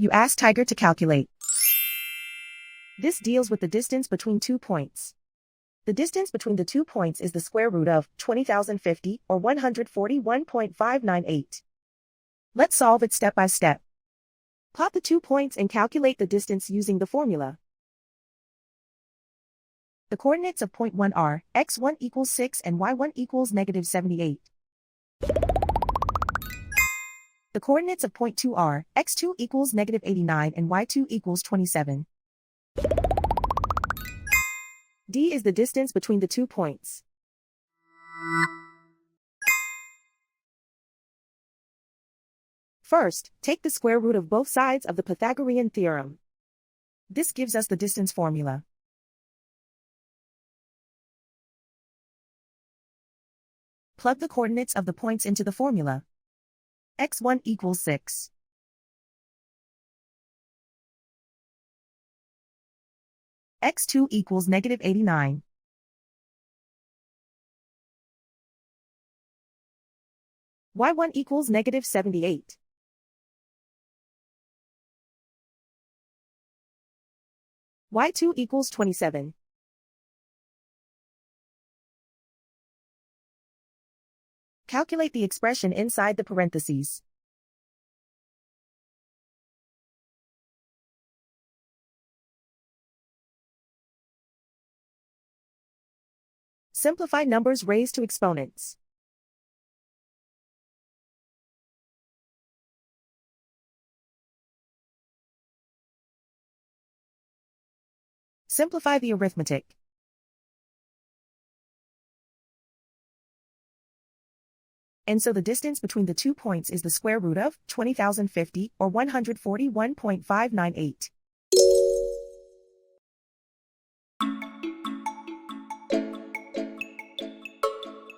You ask Tiger to calculate. This deals with the distance between 2 points. The distance between the 2 points is the square root of 20,050 or 141.598. Let's solve it step by step. Plot the 2 points and calculate the distance using the formula. The coordinates of point 1 are x1 equals 6 and y1 equals -78. The coordinates of point 2 are x2 equals -89 and y2 equals 27. D is the distance between the 2 points. First, take the square root of both sides of the Pythagorean theorem. This gives us the distance formula. Plug the coordinates of the points into the formula. x1 equals 6. x2 equals -89. y1 equals -78. y2 equals 27. Calculate the expression inside the parentheses. Simplify numbers raised to exponents. Simplify the arithmetic. And so the distance between the 2 points is the square root of 20,050 or 141.598.